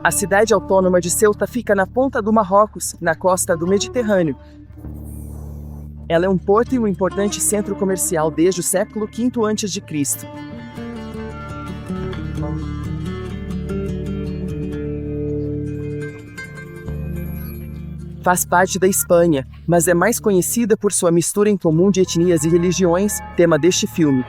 A cidade autônoma de Ceuta fica na ponta do Marrocos, na costa do Mediterrâneo. Ela é um porto e um importante centro comercial desde o século V a.C. Faz parte da Espanha, mas é mais conhecida por sua mistura incomum de etnias e religiões, tema deste filme.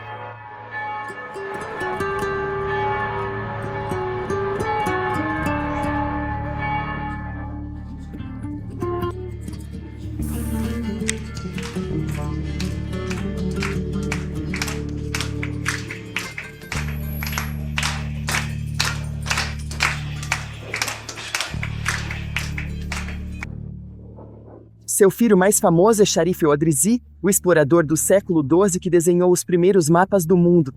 Seu filho mais famoso é Sharif el-Adrizi, o explorador do século XII que desenhou os primeiros mapas do mundo.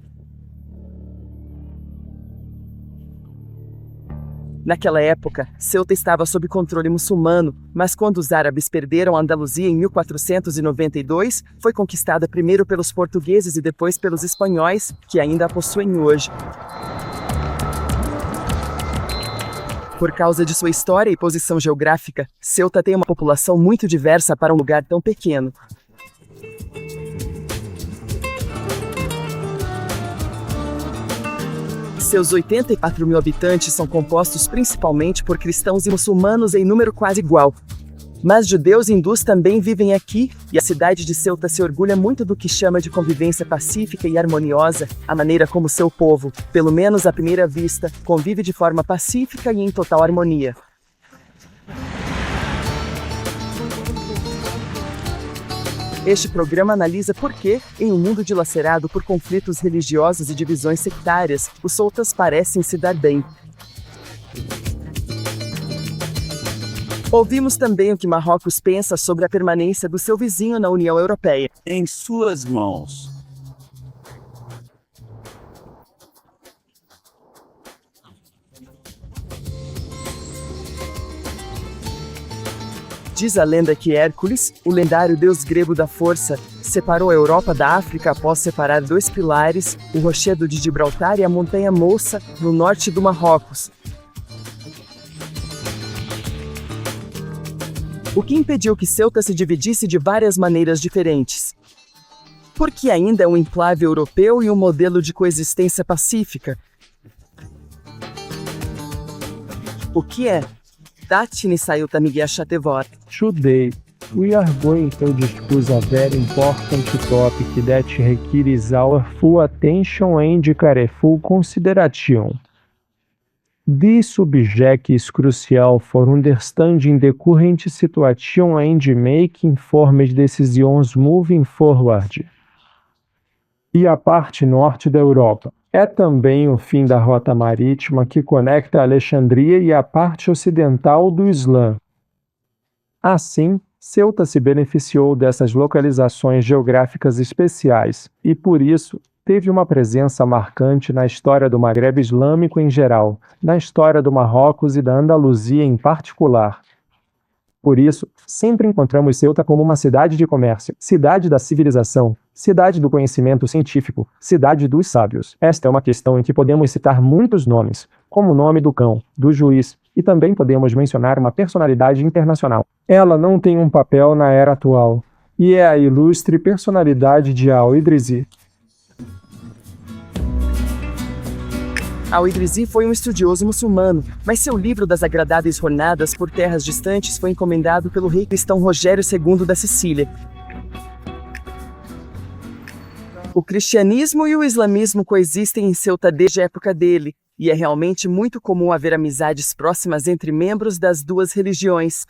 Naquela época, Ceuta estava sob controle muçulmano, mas quando os árabes perderam a Andaluzia em 1492, foi conquistada primeiro pelos portugueses e depois pelos espanhóis, que ainda a possuem hoje. Por causa de sua história e posição geográfica, Ceuta tem uma população muito diversa para um lugar tão pequeno. Seus 84 mil habitantes são compostos principalmente por cristãos e muçulmanos em número quase igual. Mas judeus e hindus também vivem aqui, e a cidade de Ceuta se orgulha muito do que chama de convivência pacífica e harmoniosa, a maneira como seu povo, pelo menos à primeira vista, convive de forma pacífica e em total harmonia. Este programa analisa por que, em um mundo dilacerado por conflitos religiosos e divisões sectárias, os ceutas parecem se dar bem. Ouvimos também o que Marrocos pensa sobre a permanência do seu vizinho na União Europeia. Em suas mãos. Diz a lenda que Hércules, o lendário deus grego da força, separou a Europa da África após separar dois pilares, o rochedo de Gibraltar e a montanha Moussa, no norte do Marrocos. O que impediu que Ceuta se dividisse de várias maneiras diferentes? Porque ainda é um enclave europeu e um modelo de coexistência pacífica. O que é? Datni Ceuta Migyashatevor. Today, we are going to discuss a very important topic that requires our full attention and careful consideration. This subject is crucial for understanding the current situation and making informed decisions moving forward. E a parte norte da Europa é também o fim da rota marítima que conecta Alexandria e a parte ocidental do Islã. Assim, Ceuta se beneficiou dessas localizações geográficas especiais e, por isso, teve uma presença marcante na história do Magrebe Islâmico em geral, na história do Marrocos e da Andaluzia em particular. Por isso, sempre encontramos Ceuta como uma cidade de comércio, cidade da civilização, cidade do conhecimento científico, cidade dos sábios. Esta é uma questão em que podemos citar muitos nomes, como o nome do cão, do juiz, e também podemos mencionar uma personalidade internacional. Ela não tem um papel na era atual, e é a ilustre personalidade de Al-Idrizi. Al-Idrizi foi um estudioso muçulmano, mas seu livro das agradáveis jornadas por terras distantes foi encomendado pelo rei cristão Rogério II da Sicília. O cristianismo e o islamismo coexistem em Ceuta desde a época dele, e é realmente muito comum haver amizades próximas entre membros das duas religiões.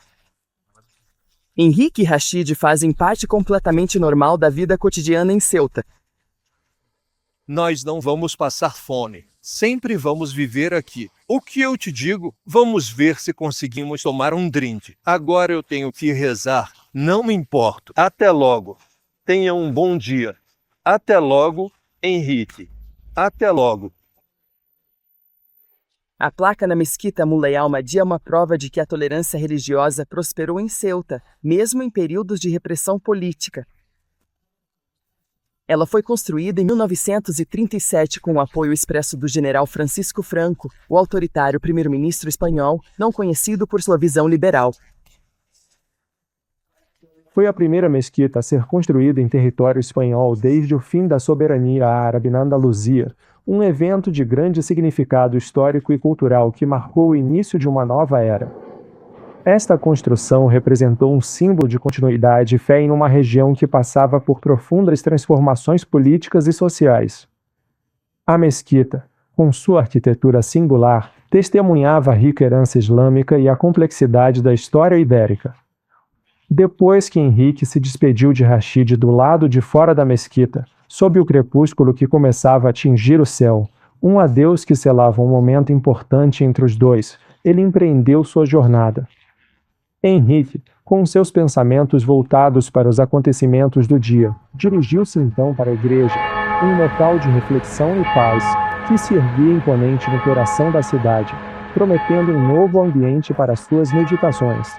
Henrique e Rashid fazem parte completamente normal da vida cotidiana em Ceuta. Nós não vamos passar fome. Sempre vamos viver aqui. O que eu te digo? Vamos ver se conseguimos tomar um drink. Agora eu tenho que rezar. Não me importo. Até logo. Tenha um bom dia. Até logo, Henrique. Até logo. A placa na mesquita Mulay al-Mahdi é uma prova de que a tolerância religiosa prosperou em Ceuta, mesmo em períodos de repressão política. Ela foi construída em 1937 com o apoio expresso do general Francisco Franco, o autoritário primeiro-ministro espanhol, não conhecido por sua visão liberal. Foi a primeira mesquita a ser construída em território espanhol desde o fim da soberania árabe na Andaluzia, um evento de grande significado histórico e cultural que marcou o início de uma nova era. Esta construção representou um símbolo de continuidade e fé em uma região que passava por profundas transformações políticas e sociais. A mesquita, com sua arquitetura singular, testemunhava a rica herança islâmica e a complexidade da história ibérica. Depois que Henrique se despediu de Rashid do lado de fora da mesquita, sob o crepúsculo que começava a atingir o céu, um adeus que selava um momento importante entre os dois, ele empreendeu sua jornada. Henrique, com seus pensamentos voltados para os acontecimentos do dia, dirigiu-se então para a igreja, um local de reflexão e paz, que se erguia imponente no coração da cidade, prometendo um novo ambiente para suas meditações.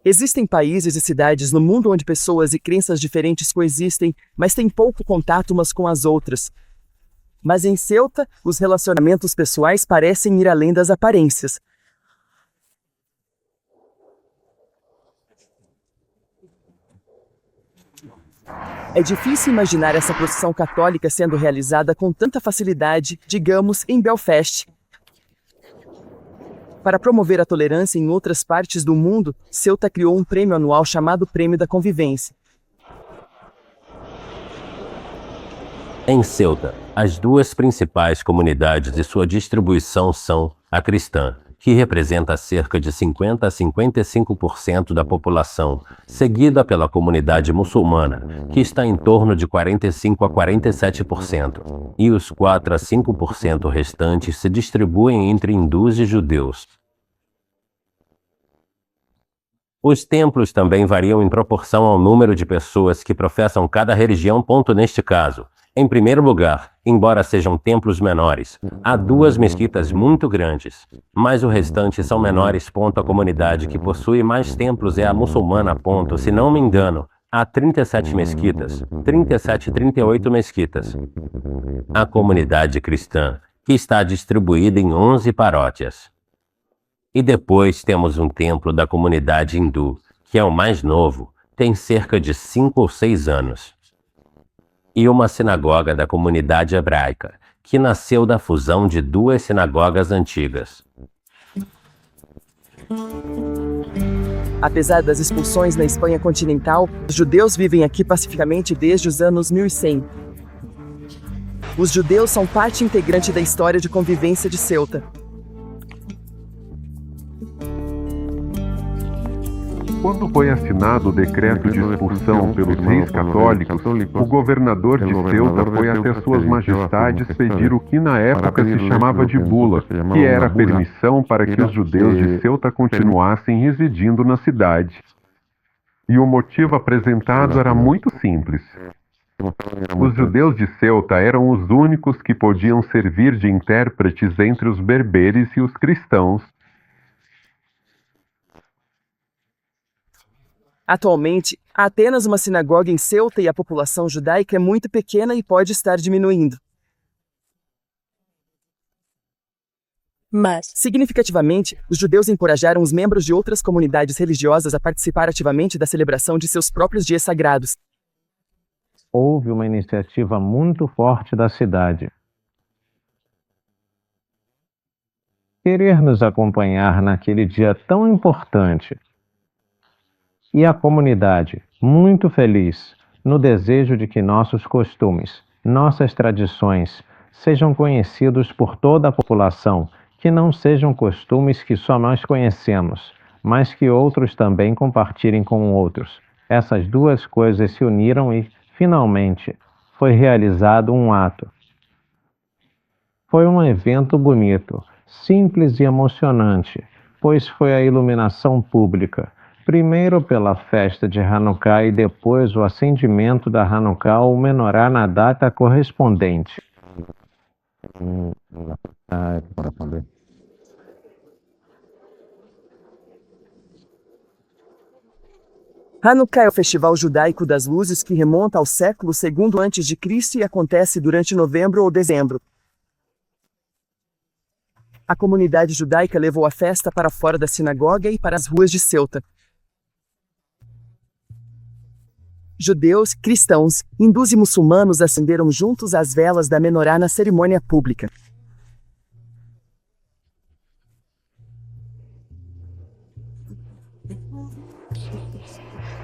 Existem países e cidades no mundo onde pessoas e crenças diferentes coexistem, mas têm pouco contato umas com as outras. Mas em Ceuta, os relacionamentos pessoais parecem ir além das aparências. É difícil imaginar essa procissão católica sendo realizada com tanta facilidade, digamos, em Belfast. Para promover a tolerância em outras partes do mundo, Ceuta criou um prêmio anual chamado Prêmio da Convivência. Em Ceuta, as duas principais comunidades de sua distribuição são a cristã, que representa cerca de 50 a 55% da população, seguida pela comunidade muçulmana, que está em torno de 45 a 47%, e os 4 a 5% restantes se distribuem entre hindus e judeus. Os templos também variam em proporção ao número de pessoas que professam cada religião. Neste caso, em primeiro lugar, embora sejam templos menores, há duas mesquitas muito grandes, mas o restante são menores. A comunidade que possui mais templos é a muçulmana. Se não me engano, há 37 mesquitas, 38 mesquitas. A comunidade cristã, que está distribuída em 11 paróquias. E depois temos um templo da comunidade hindu, que é o mais novo, tem cerca de 5 ou 6 anos. E uma sinagoga da comunidade hebraica, que nasceu da fusão de duas sinagogas antigas. Apesar das expulsões na Espanha continental, os judeus vivem aqui pacificamente desde os anos 1100. Os judeus são parte integrante da história de convivência de Ceuta. Quando foi assinado o decreto de expulsão pelos reis católicos, o governador de Ceuta foi até suas majestades pedir o que na época se chamava de bula, que era a permissão para que os judeus de Ceuta continuassem residindo na cidade. E o motivo apresentado era muito simples. Os judeus de Ceuta eram os únicos que podiam servir de intérpretes entre os berberes e os cristãos. Atualmente, há apenas uma sinagoga em Ceuta e a população judaica é muito pequena e pode estar diminuindo. Mas, significativamente, os judeus encorajaram os membros de outras comunidades religiosas a participar ativamente da celebração de seus próprios dias sagrados. Houve uma iniciativa muito forte da cidade. Querer nos acompanhar naquele dia tão importante. E a comunidade, muito feliz, no desejo de que nossos costumes, nossas tradições, sejam conhecidos por toda a população, que não sejam costumes que só nós conhecemos, mas que outros também compartilhem com outros. Essas duas coisas se uniram e, finalmente, foi realizado um ato. Foi um evento bonito, simples e emocionante, pois foi a iluminação pública, primeiro pela festa de Hanukkah e depois o acendimento da Hanukkah ou menorá na data correspondente. Hanukkah é o festival judaico das luzes que remonta ao século II a.C. e acontece durante novembro ou dezembro. A comunidade judaica levou a festa para fora da sinagoga e para as ruas de Ceuta. Judeus, cristãos, hindus e muçulmanos acenderam juntos as velas da menorá na cerimônia pública.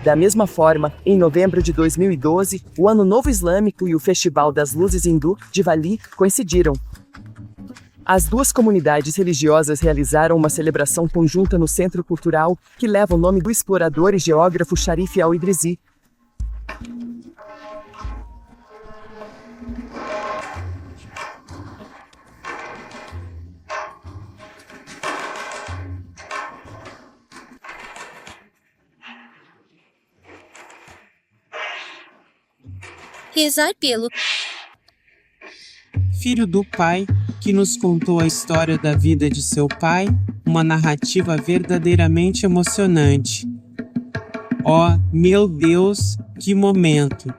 Da mesma forma, em novembro de 2012, o Ano Novo Islâmico e o Festival das Luzes Hindu, Diwali, coincidiram. As duas comunidades religiosas realizaram uma celebração conjunta no Centro Cultural, que leva o nome do explorador e geógrafo Sharif al-Idrisi. Rezar pelo filho do pai, que nos contou a história da vida de seu pai, uma narrativa verdadeiramente emocionante. Oh, meu Deus, que momento!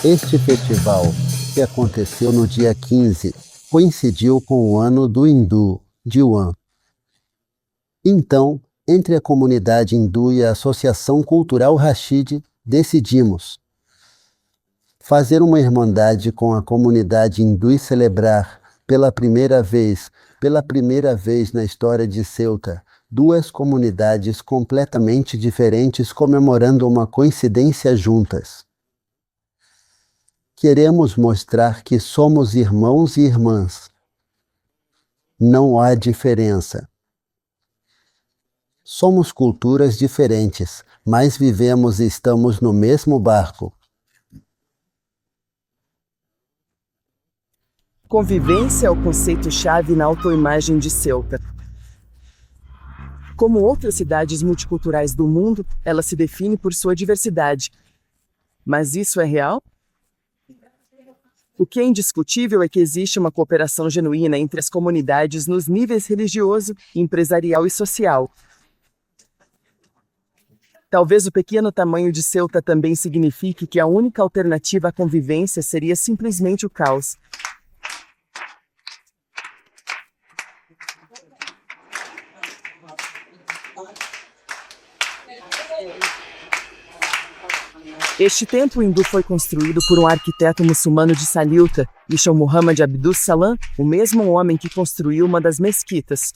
Este festival, que aconteceu no dia 15, coincidiu com o ano do hindu, Diwan. Então, entre a comunidade hindu e a Associação Cultural Rashid, decidimos fazer uma irmandade com a comunidade hindu e celebrar, pela primeira vez na história de Ceuta, duas comunidades completamente diferentes comemorando uma coincidência juntas. Queremos mostrar que somos irmãos e irmãs. Não há diferença. Somos culturas diferentes, mas vivemos e estamos no mesmo barco. Convivência é o conceito-chave na autoimagem de Ceuta. Como outras cidades multiculturais do mundo, ela se define por sua diversidade. Mas isso é real? O que é indiscutível é que existe uma cooperação genuína entre as comunidades nos níveis religioso, empresarial e social. Talvez o pequeno tamanho de Ceuta também signifique que a única alternativa à convivência seria simplesmente o caos. Este templo hindu foi construído por um arquiteto muçulmano de Saliuta, Isham Muhammad Abdus Salam, o mesmo homem que construiu uma das mesquitas.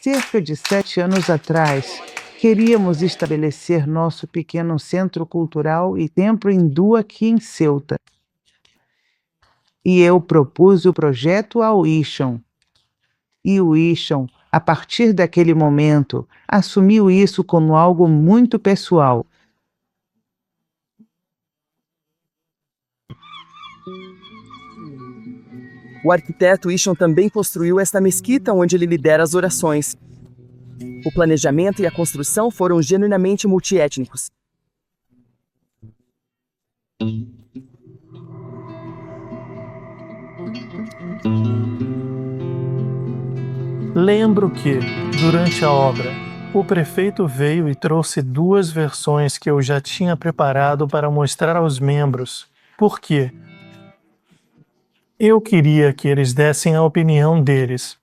Cerca de 7 anos atrás, queríamos estabelecer nosso pequeno centro cultural e templo hindu aqui em Ceuta. E eu propus o projeto ao Isham. E o Isham, a partir daquele momento, assumiu isso como algo muito pessoal. O arquiteto Isham também construiu esta mesquita onde ele lidera as orações. O planejamento e a construção foram genuinamente multiétnicos. Lembro que, durante a obra, o prefeito veio e trouxe 2 versões que eu já tinha preparado para mostrar aos membros. Por quê? Eu queria que eles dessem a opinião deles.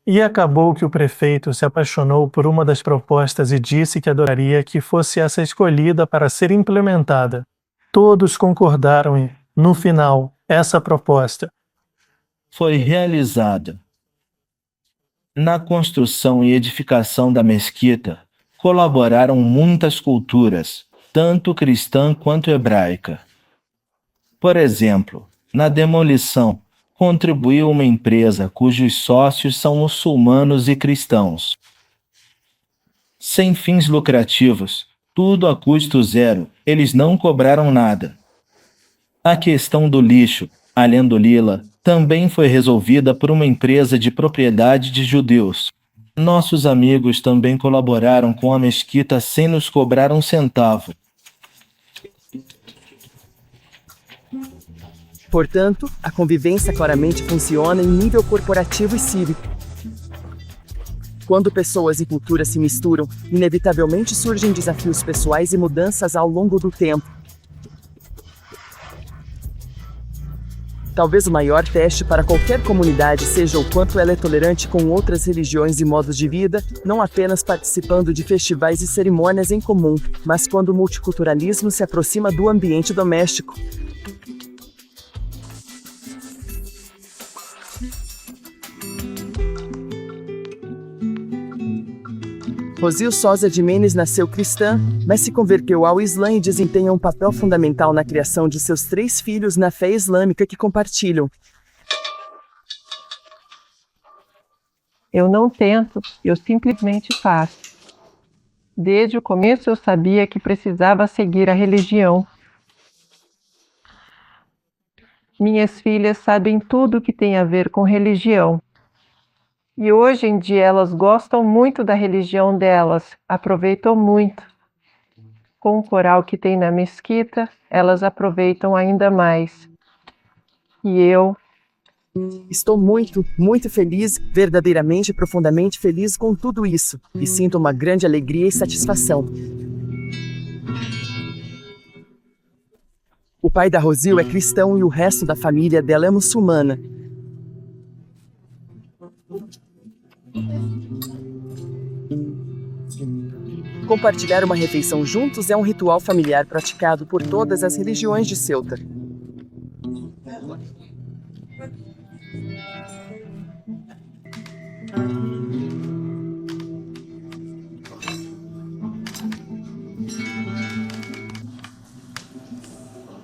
E acabou que o prefeito se apaixonou por uma das propostas e disse que adoraria que fosse essa escolhida para ser implementada. Todos concordaram e, no final, essa proposta foi realizada. Na construção e edificação da mesquita, colaboraram muitas culturas, tanto cristã quanto hebraica. Por exemplo, na demolição, contribuiu uma empresa cujos sócios são muçulmanos e cristãos. Sem fins lucrativos, tudo a custo zero, eles não cobraram nada. A questão do lixo, a Lendolila, também foi resolvida por uma empresa de propriedade de judeus. Nossos amigos também colaboraram com a mesquita sem nos cobrar um centavo. Portanto, a convivência claramente funciona em nível corporativo e cívico. Quando pessoas e culturas se misturam, inevitavelmente surgem desafios pessoais e mudanças ao longo do tempo. Talvez o maior teste para qualquer comunidade seja o quanto ela é tolerante com outras religiões e modos de vida, não apenas participando de festivais e cerimônias em comum, mas quando o multiculturalismo se aproxima do ambiente doméstico. Rosil Souza de Menes nasceu cristã, mas se converteu ao Islã e desempenha um papel fundamental na criação de seus 3 filhos na fé islâmica que compartilham. Eu não tento, eu simplesmente faço. Desde o começo eu sabia que precisava seguir a religião. Minhas filhas sabem tudo que tem a ver com religião. E hoje em dia elas gostam muito da religião delas, aproveitam muito. Com o coral que tem na mesquita, elas aproveitam ainda mais. E eu? Estou muito, muito feliz, verdadeiramente e profundamente feliz com tudo isso, e sinto uma grande alegria e satisfação. O pai da Rosil é cristão e o resto da família dela é muçulmana. Compartilhar uma refeição juntos é um ritual familiar praticado por todas as religiões de Ceuta.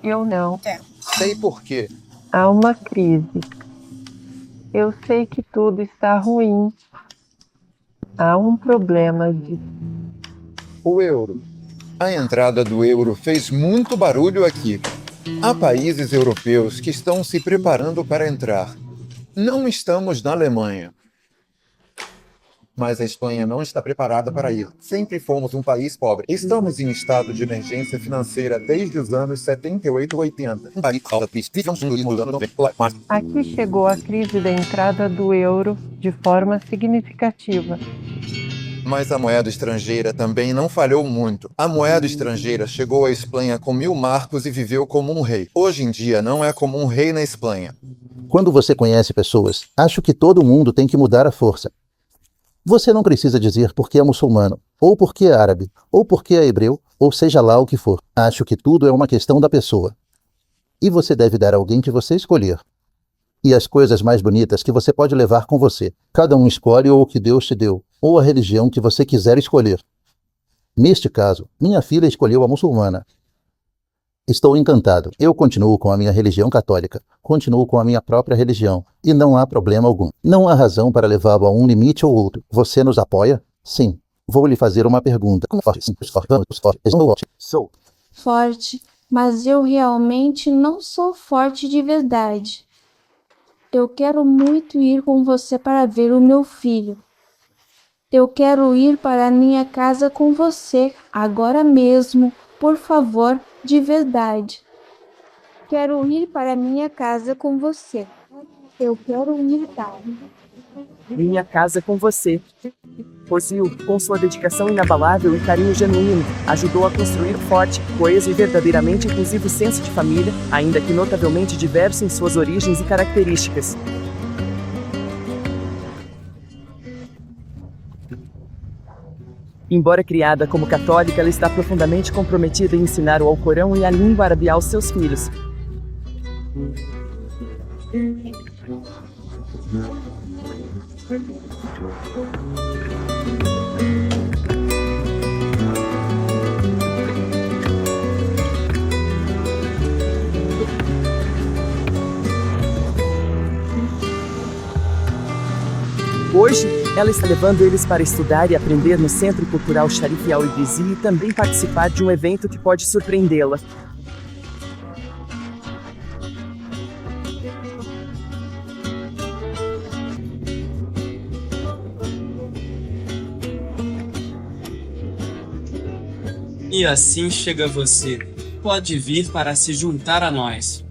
Eu não. Sei por quê. Há uma crise. Eu sei que tudo está ruim. Há um problema de... O euro. A entrada do euro fez muito barulho aqui. Há países europeus que estão se preparando para entrar. Não estamos na Alemanha. Mas a Espanha não está preparada para ir. Sempre fomos um país pobre. Estamos em estado de emergência financeira desde os anos 78 e 80. Aqui chegou a crise da entrada do euro de forma significativa. Mas a moeda estrangeira também não falhou muito. A moeda estrangeira chegou à Espanha com 1000 marcos e viveu como um rei. Hoje em dia não é como um rei na Espanha. Quando você conhece pessoas, acho que todo mundo tem que mudar à força. Você não precisa dizer porque é muçulmano, ou porque é árabe, ou porque é hebreu, ou seja lá o que for. Acho que tudo é uma questão da pessoa. E você deve dar a alguém que você escolher. E as coisas mais bonitas que você pode levar com você. Cada um escolhe ou o que Deus te deu, ou a religião que você quiser escolher. Neste caso, minha filha escolheu a muçulmana. Estou encantado. Eu continuo com a minha religião católica. Continuo com a minha própria religião. E não há problema algum. Não há razão para levá-lo a um limite ou outro. Você nos apoia? Sim. Vou lhe fazer uma pergunta. Sou forte, mas eu realmente não sou forte de verdade. Eu quero muito ir com você para ver o meu filho. Eu quero ir para a minha casa com você, agora mesmo, por favor, de verdade. Quero ir para a minha casa com você. Eu quero ir para minha casa com você. Rosil, com sua dedicação inabalável e carinho genuíno, ajudou a construir forte, coeso e verdadeiramente inclusivo senso de família, ainda que notavelmente diverso em suas origens e características. Embora criada como católica, ela está profundamente comprometida em ensinar o Alcorão e a língua árabe aos seus filhos. Hoje, ela está levando eles para estudar e aprender no Centro Cultural Sharif Al-Idrisi e também participar de um evento que pode surpreendê-la. E assim chega você. Pode vir para se juntar a nós.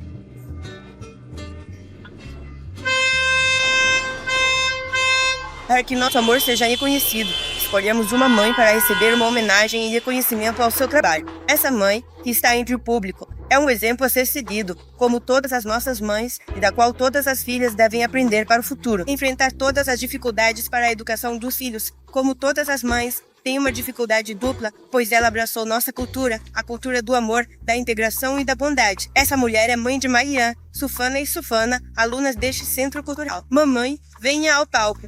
Para que nosso amor seja reconhecido, escolhemos uma mãe para receber uma homenagem e reconhecimento ao seu trabalho. Essa mãe, que está entre o público, é um exemplo a ser seguido, como todas as nossas mães, e da qual todas as filhas devem aprender para o futuro. Enfrentar todas as dificuldades para a educação dos filhos, como todas as mães, tem uma dificuldade dupla, pois ela abraçou nossa cultura, a cultura do amor, da integração e da bondade. Essa mulher é mãe de Marian, Sufana e Sufana, alunas deste centro cultural. Mamãe, venha ao palco.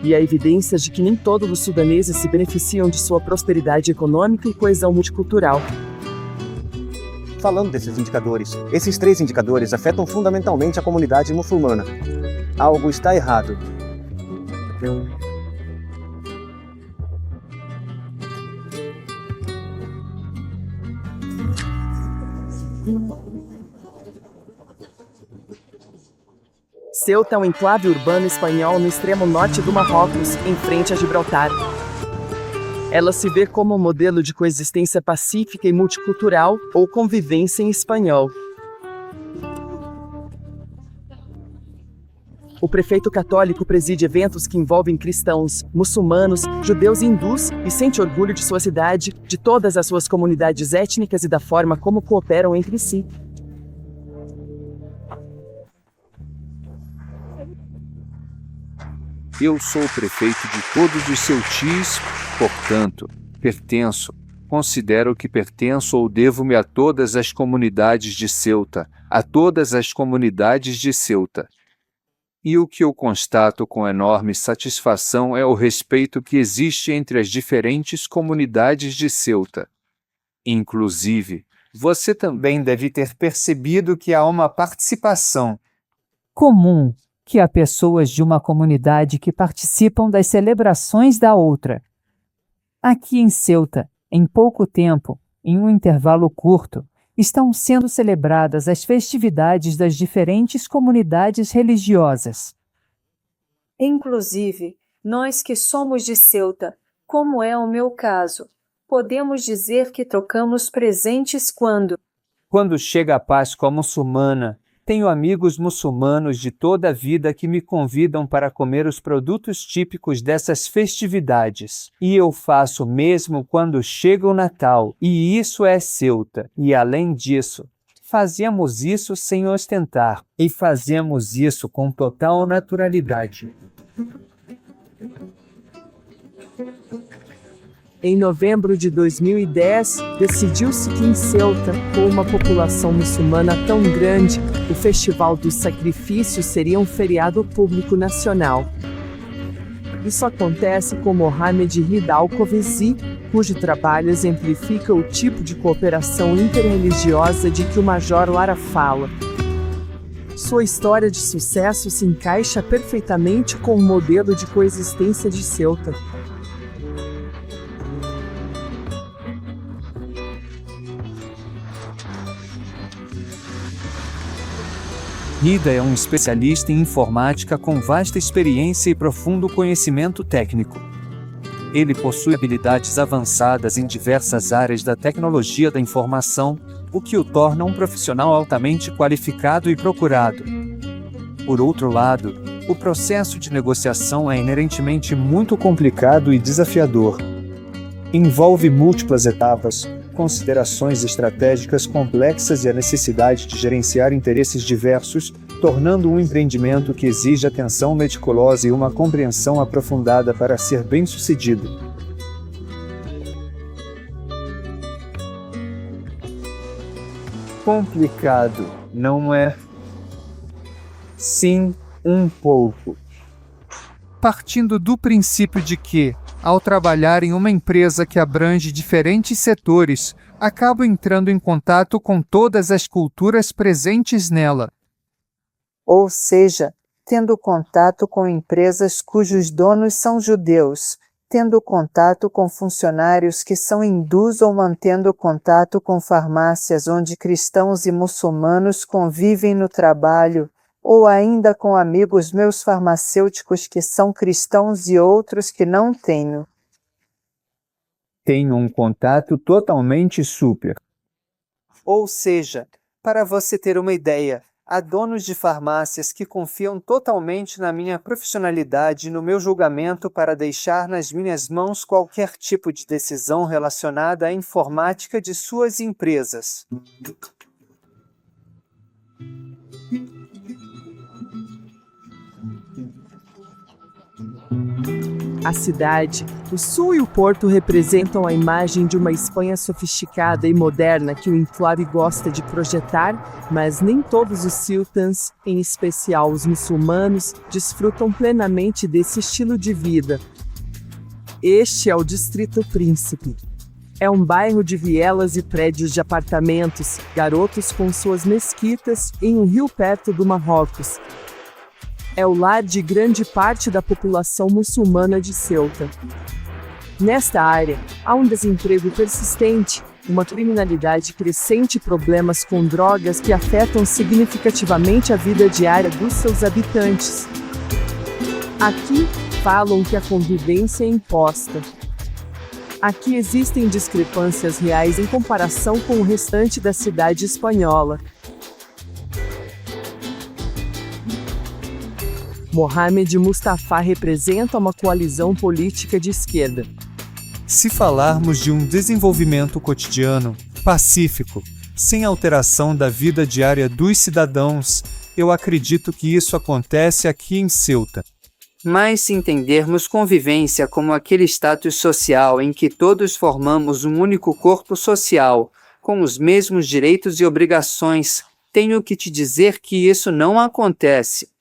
E há evidências de que nem todos os sudaneses se beneficiam de sua prosperidade econômica e coesão multicultural. Falando desses indicadores, esses 3 indicadores afetam fundamentalmente a comunidade muçulmana. Algo está errado. Ceuta é um enclave urbano espanhol no extremo norte do Marrocos, em frente a Gibraltar. Ela se vê como um modelo de coexistência pacífica e multicultural, ou convivência em espanhol. O prefeito católico preside eventos que envolvem cristãos, muçulmanos, judeus e hindus, e sente orgulho de sua cidade, de todas as suas comunidades étnicas e da forma como cooperam entre si. Eu sou o prefeito de todos os Ceutis, portanto, considero que pertenço ou devo-me a todas as comunidades de Ceuta, a todas as comunidades de Ceuta. E o que eu constato com enorme satisfação é o respeito que existe entre as diferentes comunidades de Ceuta. Inclusive, você também deve ter percebido que há uma participação comum, que há pessoas de uma comunidade que participam das celebrações da outra. Aqui em Ceuta, em pouco tempo, em um intervalo curto, estão sendo celebradas as festividades das diferentes comunidades religiosas. Inclusive, nós que somos de Ceuta, como é o meu caso, podemos dizer que trocamos presentes Quando chega a Páscoa muçulmana, tenho amigos muçulmanos de toda a vida que me convidam para comer os produtos típicos dessas festividades. E eu faço mesmo quando chega o Natal, e isso é Ceuta. E além disso, fazemos isso sem ostentar, e fazemos isso com total naturalidade. Em novembro de 2010, decidiu-se que em Ceuta, com uma população muçulmana tão grande, o Festival dos Sacrifícios seria um feriado público nacional. Isso acontece com Mohamed Rida Al-Kovesi, cujo trabalho exemplifica o tipo de cooperação interreligiosa de que o Major Lara fala. Sua história de sucesso se encaixa perfeitamente com o modelo de coexistência de Ceuta. Rida é um especialista em informática com vasta experiência e profundo conhecimento técnico. Ele possui habilidades avançadas em diversas áreas da tecnologia da informação, o que o torna um profissional altamente qualificado e procurado. Por outro lado, o processo de negociação é inerentemente muito complicado e desafiador. Envolve múltiplas etapas, considerações estratégicas complexas e a necessidade de gerenciar interesses diversos, tornando um empreendimento que exige atenção meticulosa e uma compreensão aprofundada para ser bem-sucedido. Complicado, não é? Sim, um pouco. Partindo do princípio de que, ao trabalhar em uma empresa que abrange diferentes setores, acabo entrando em contato com todas as culturas presentes nela. Ou seja, tendo contato com empresas cujos donos são judeus, tendo contato com funcionários que são hindus ou mantendo contato com farmácias onde cristãos e muçulmanos convivem no trabalho, ou ainda com amigos meus farmacêuticos que são cristãos e outros que não tenho. Tenho um contato totalmente super. Ou seja, para você ter uma ideia, há donos de farmácias que confiam totalmente na minha profissionalidade e no meu julgamento para deixar nas minhas mãos qualquer tipo de decisão relacionada à informática de suas empresas. A cidade, o sul e o porto representam a imagem de uma Espanha sofisticada e moderna que o enclave gosta de projetar, mas nem todos os sultãs, em especial os muçulmanos, desfrutam plenamente desse estilo de vida. Este é o Distrito Príncipe. É um bairro de vielas e prédios de apartamentos, garotos com suas mesquitas, em um rio perto do Marrocos. É o lar de grande parte da população muçulmana de Ceuta. Nesta área, há um desemprego persistente, uma criminalidade crescente e problemas com drogas que afetam significativamente a vida diária dos seus habitantes. Aqui, falam que a convivência é imposta. Aqui existem discrepâncias reais em comparação com o restante da cidade espanhola. Mohamed Mustafa representa uma coalizão política de esquerda. Se falarmos de um desenvolvimento cotidiano, pacífico, sem alteração da vida diária dos cidadãos, eu acredito que isso acontece aqui em Ceuta. Mas se entendermos convivência como aquele status social em que todos formamos um único corpo social, com os mesmos direitos e obrigações, tenho que te dizer que isso não acontece.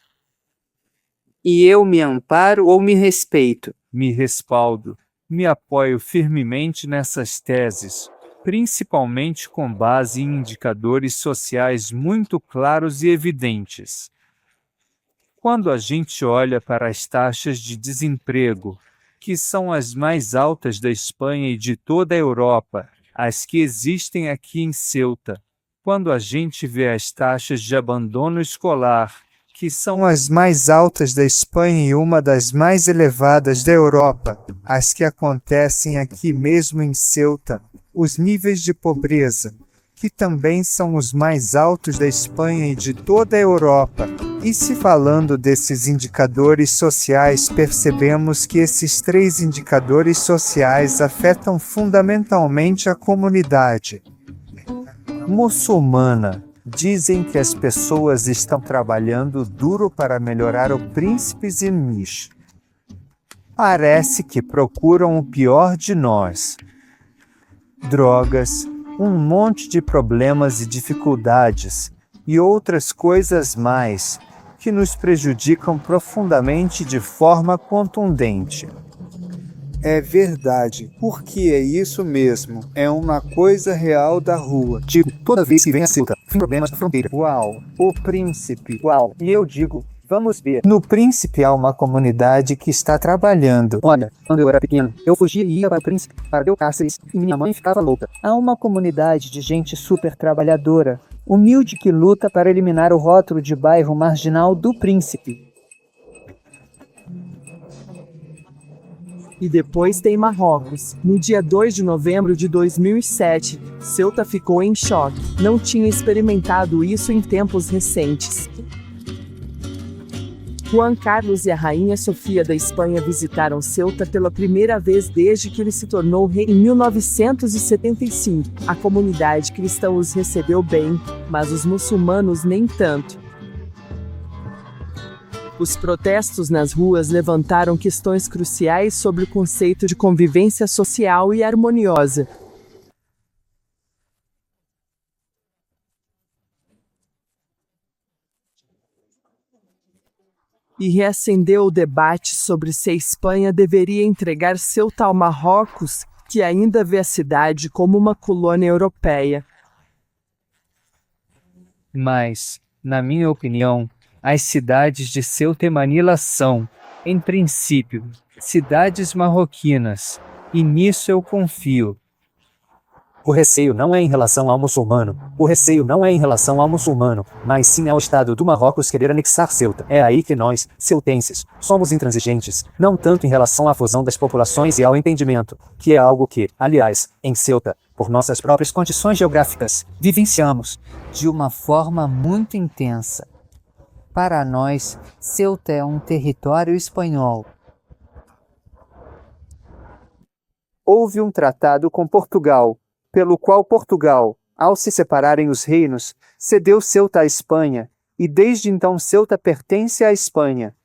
E eu me amparo ou me respeito? Me respaldo. Me apoio firmemente nessas teses, principalmente com base em indicadores sociais muito claros e evidentes. Quando a gente olha para as taxas de desemprego, que são as mais altas da Espanha e de toda a Europa, as que existem aqui em Ceuta, quando a gente vê as taxas de abandono escolar, que são as mais altas da Espanha e uma das mais elevadas da Europa, as que acontecem aqui mesmo em Ceuta, os níveis de pobreza, que também são os mais altos da Espanha e de toda a Europa. E se falando desses indicadores sociais, percebemos que esses três indicadores sociais afetam fundamentalmente a comunidade muçulmana. Dizem que as pessoas estão trabalhando duro para melhorar o príncipe Zinish. Parece que procuram o pior de nós. Drogas, um monte de problemas e dificuldades, e outras coisas mais, que nos prejudicam profundamente de forma contundente. É verdade, porque é isso mesmo, é uma coisa real da rua. Digo, toda vez que vem a Ceuta, tem problemas na fronteira. Uau, o Príncipe. Uau, e eu digo, vamos ver. No Príncipe há uma comunidade que está trabalhando. Olha, quando eu era pequeno, eu fugia e ia para o Príncipe, para Belcáceres, e minha mãe ficava louca. Há uma comunidade de gente super trabalhadora, humilde que luta para eliminar o rótulo de bairro marginal do Príncipe. E depois tem Marrocos. No dia 2 de novembro de 2007, Ceuta ficou em choque. Não tinha experimentado isso em tempos recentes. Juan Carlos e a Rainha Sofia da Espanha visitaram Ceuta pela primeira vez desde que ele se tornou rei em 1975. A comunidade cristã os recebeu bem, mas os muçulmanos nem tanto. Os protestos nas ruas levantaram questões cruciais sobre o conceito de convivência social e harmoniosa. E reacendeu o debate sobre se a Espanha deveria entregar Ceuta ao Marrocos, que ainda vê a cidade como uma colônia europeia. Mas, na minha opinião, as cidades de Ceuta e Manila são, em princípio, cidades marroquinas, e nisso eu confio. O receio não é em relação ao muçulmano. O receio não é em relação ao muçulmano, mas sim ao Estado do Marrocos querer anexar Ceuta. É aí que nós, ceutenses, somos intransigentes, não tanto em relação à fusão das populações e ao entendimento, que é algo que, aliás, em Ceuta, por nossas próprias condições geográficas, vivenciamos de uma forma muito intensa. Para nós, Ceuta é um território espanhol. Houve um tratado com Portugal, pelo qual Portugal, ao se separarem os reinos, cedeu Ceuta à Espanha, e desde então Ceuta pertence à Espanha.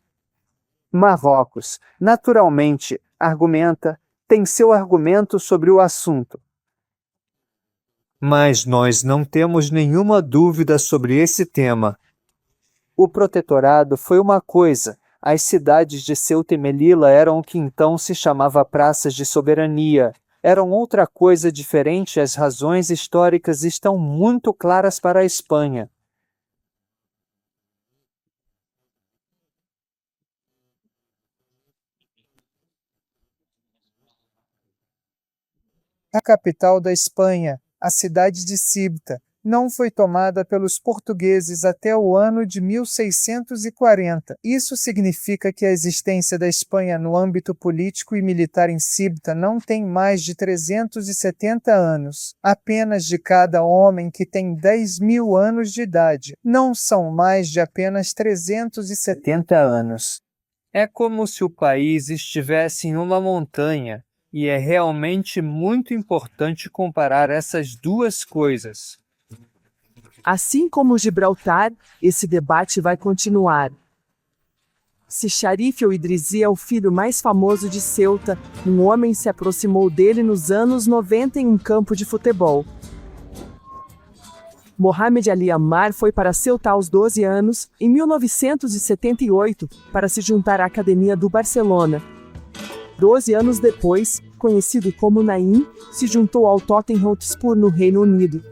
Marrocos, naturalmente, tem seu argumento sobre o assunto. Mas nós não temos nenhuma dúvida sobre esse tema. O protetorado foi uma coisa, as cidades de Ceuta e Melilla eram o que então se chamava praças de soberania, eram outra coisa diferente. As razões históricas estão muito claras para a Espanha. A capital da Espanha, a cidade de Ceuta, não foi tomada pelos portugueses até o ano de 1640. Isso significa que a existência da Espanha no âmbito político e militar em Ceuta não tem mais de 370 anos. Apenas de cada homem que tem 10.000 anos de idade. Não são mais de apenas 370 anos. É como se o país estivesse em uma montanha, e é realmente muito importante comparar essas duas coisas. Assim como Gibraltar, esse debate vai continuar. Se Sharif ou Idrisi é o filho mais famoso de Ceuta, um homem se aproximou dele nos anos 90 em um campo de futebol. Mohamed Ali Ammar foi para Ceuta aos 12 anos, em 1978, para se juntar à academia do Barcelona. 12 anos depois, conhecido como Naim, se juntou ao Tottenham Hotspur no Reino Unido.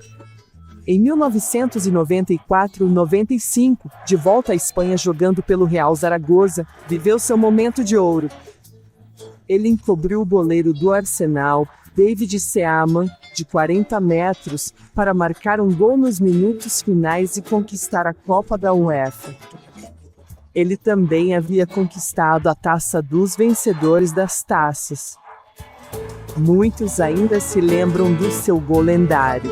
Em 1994 e 95, de volta à Espanha jogando pelo Real Zaragoza, viveu seu momento de ouro. Ele encobriu o goleiro do Arsenal, David Seaman, de 40 metros, para marcar um gol nos minutos finais e conquistar a Copa da UEFA. Ele também havia conquistado a Taça dos Vencedores das Taças. Muitos ainda se lembram do seu gol lendário.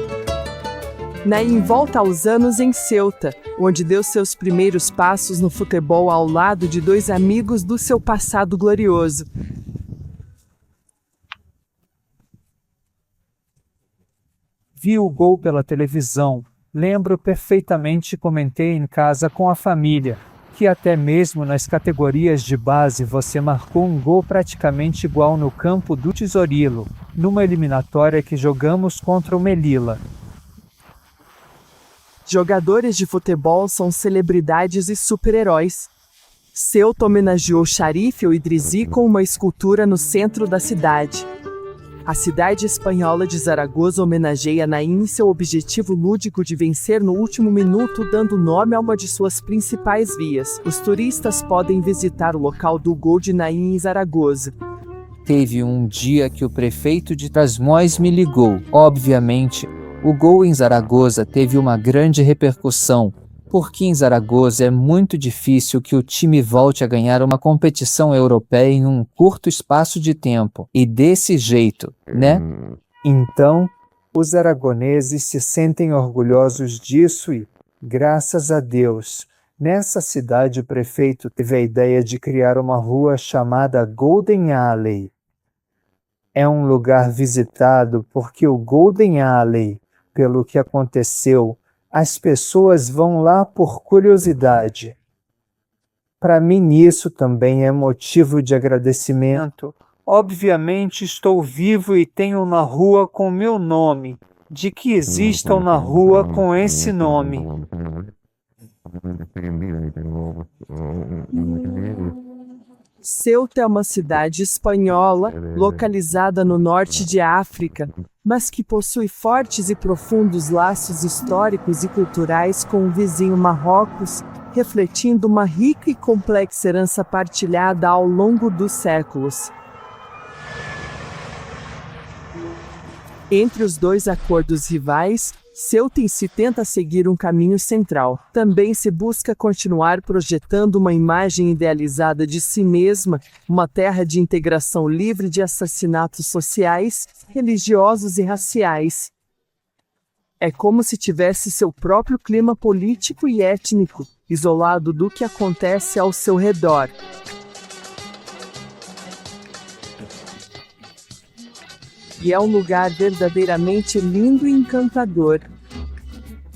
Naim volta aos anos em Ceuta, onde deu seus primeiros passos no futebol ao lado de dois amigos do seu passado glorioso. Vi o gol pela televisão, lembro perfeitamente e comentei em casa com a família. que até mesmo nas categorias de base você marcou um gol praticamente igual no campo do Tesourilo, numa eliminatória que jogamos contra o Melilla. Jogadores de futebol são celebridades e super-heróis. Ceuta homenageou Sharif El Idrissi com uma escultura no centro da cidade. A cidade espanhola de Zaragoza homenageia Naim em seu objetivo lúdico de vencer no último minuto, dando nome a uma de suas principais vias. Os turistas podem visitar o local do gol de Naim em Zaragoza. Teve um dia que o prefeito de Trás-Moz me ligou. Obviamente, o gol em Zaragoza teve uma grande repercussão, porque em Zaragoza é muito difícil que o time volte a ganhar uma competição europeia em um curto espaço de tempo. E desse jeito, né? Então, os aragoneses se sentem orgulhosos disso e, graças a Deus, nessa cidade o prefeito teve a ideia de criar uma rua chamada Golden Alley. É um lugar visitado porque o Golden Alley, pelo que aconteceu, as pessoas vão lá por curiosidade. Para mim isso também é motivo de agradecimento. Obviamente estou vivo e tenho uma rua com meu nome, de que existam na rua com esse nome. Ceuta é uma cidade espanhola, localizada no norte de África, mas que possui fortes e profundos laços históricos e culturais com o vizinho Marrocos, refletindo uma rica e complexa herança partilhada ao longo dos séculos. Entre os dois acordos rivais, Ceuta em si tenta seguir um caminho central. Também se busca continuar projetando uma imagem idealizada de si mesma, uma terra de integração livre de assassinatos sociais, religiosos e raciais. É como se tivesse seu próprio clima político e étnico, isolado do que acontece ao seu redor. E é um lugar verdadeiramente lindo e encantador.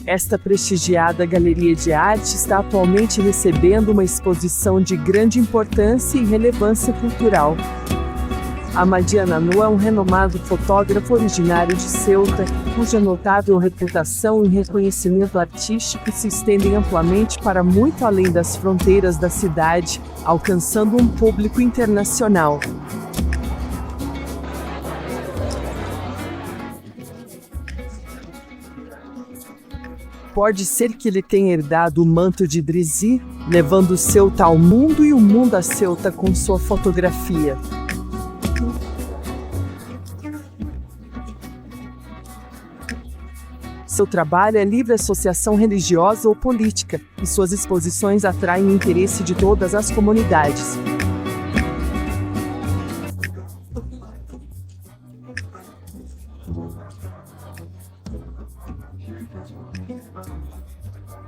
Esta prestigiada galeria de arte está atualmente recebendo uma exposição de grande importância e relevância cultural. Amadi Ananu é um renomado fotógrafo originário de Ceuta, cuja notável reputação e reconhecimento artístico se estendem amplamente para muito além das fronteiras da cidade, alcançando um público internacional. Pode ser que ele tenha herdado o manto de Idrissi, levando Ceuta ao mundo e o mundo a Ceuta com sua fotografia. Seu trabalho é livre associação religiosa ou política, e suas exposições atraem o interesse de todas as comunidades.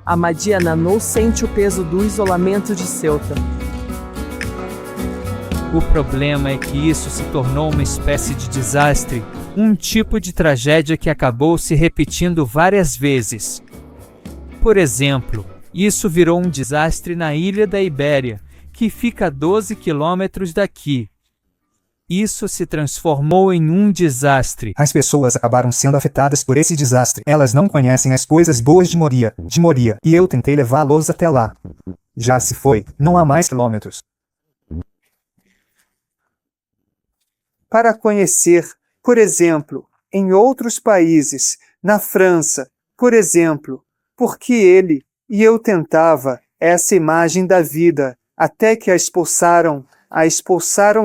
Amadi Ananu sente o peso do isolamento de Ceuta. O problema é que isso se tornou uma espécie de desastre, um tipo de tragédia que acabou se repetindo várias vezes. Por exemplo, isso virou um desastre na ilha da Ibéria, que fica a 12 quilômetros daqui. Isso se transformou em um desastre. As pessoas acabaram sendo afetadas por esse desastre. Elas não conhecem as coisas boas de Moria, e eu tentei levá-los até lá. Já se foi, não há mais quilômetros. Para conhecer, por exemplo, em outros países, na França, por exemplo, porque ele e eu tentava essa imagem da vida, até que a expulsaram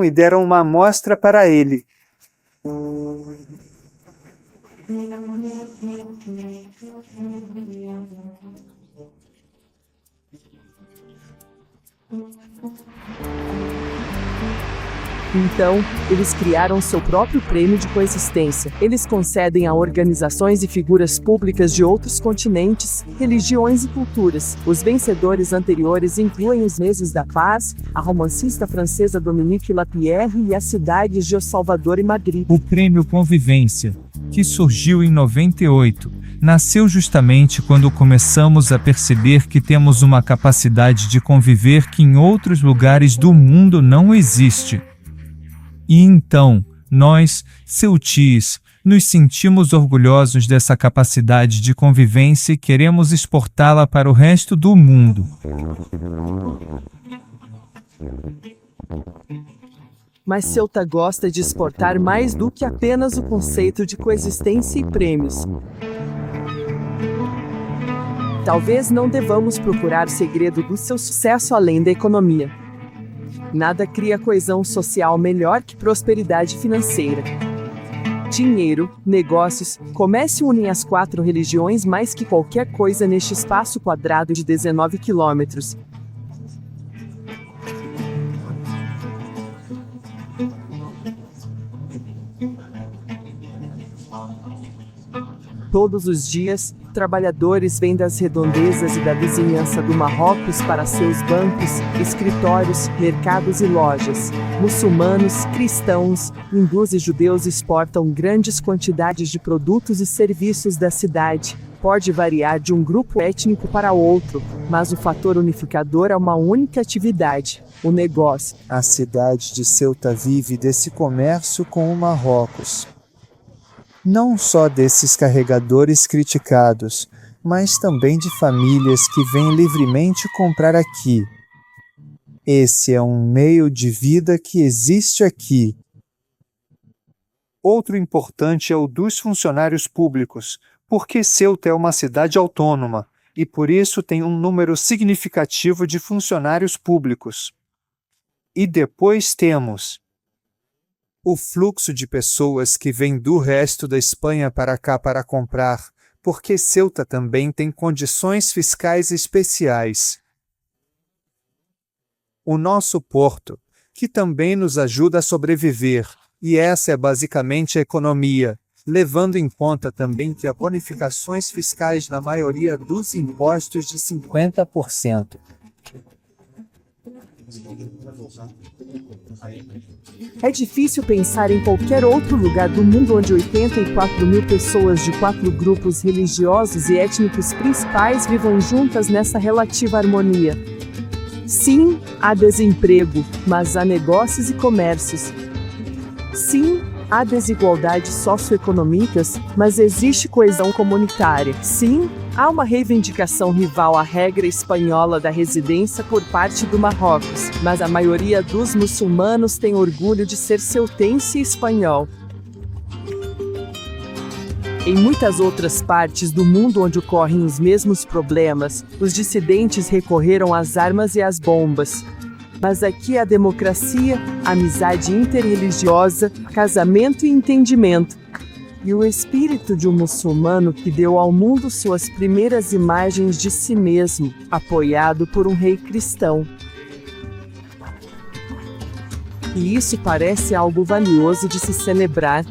e deram uma amostra para ele. Então, eles criaram seu próprio prêmio de coexistência. Eles concedem a organizações e figuras públicas de outros continentes, religiões e culturas. Os vencedores anteriores incluem os Meses da Paz, a romancista francesa Dominique Lapierre e as cidades de El Salvador e Madrid. O Prêmio Convivência, que surgiu em 98, nasceu justamente quando começamos a perceber que temos uma capacidade de conviver que em outros lugares do mundo não existe. E então, nós, celtis, nos sentimos orgulhosos dessa capacidade de convivência e queremos exportá-la para o resto do mundo. Mas Ceuta gosta de exportar mais do que apenas o conceito de coexistência e prêmios. Talvez não devamos procurar o segredo do seu sucesso além da economia. Nada cria coesão social melhor que prosperidade financeira. Dinheiro, negócios, comércio unem as 4 religiões mais que qualquer coisa neste espaço quadrado de 19 quilômetros. Todos os dias, trabalhadores vêm das redondezas e da vizinhança do Marrocos para seus bancos, escritórios, mercados e lojas. Muçulmanos, cristãos, hindus e judeus exportam grandes quantidades de produtos e serviços da cidade. Pode variar de um grupo étnico para outro, mas o fator unificador é uma única atividade: o negócio. A cidade de Ceuta vive desse comércio com o Marrocos. Não só desses carregadores criticados, mas também de famílias que vêm livremente comprar aqui. Esse é um meio de vida que existe aqui. Outro importante é o dos funcionários públicos, porque Ceuta é uma cidade autônoma e por isso tem um número significativo de funcionários públicos. E depois temos o fluxo de pessoas que vêm do resto da Espanha para cá para comprar, porque Ceuta também tem condições fiscais especiais. O nosso porto, que também nos ajuda a sobreviver, e essa é basicamente a economia, levando em conta também que há bonificações fiscais na maioria dos impostos de 50%. É difícil pensar em qualquer outro lugar do mundo onde 84 mil pessoas de 4 grupos religiosos e étnicos principais vivam juntas nessa relativa harmonia. Sim, há desemprego, mas há negócios e comércios. Sim, há desigualdades socioeconômicas, mas existe coesão comunitária. Sim, há uma reivindicação rival à regra espanhola da residência por parte do Marrocos, mas a maioria dos muçulmanos tem orgulho de ser ceutense e espanhol. Em muitas outras partes do mundo onde ocorrem os mesmos problemas, os dissidentes recorreram às armas e às bombas. Mas aqui há democracia, amizade interreligiosa, casamento e entendimento. E o espírito de um muçulmano que deu ao mundo suas primeiras imagens de si mesmo, apoiado por um rei cristão. E isso parece algo valioso de se celebrar.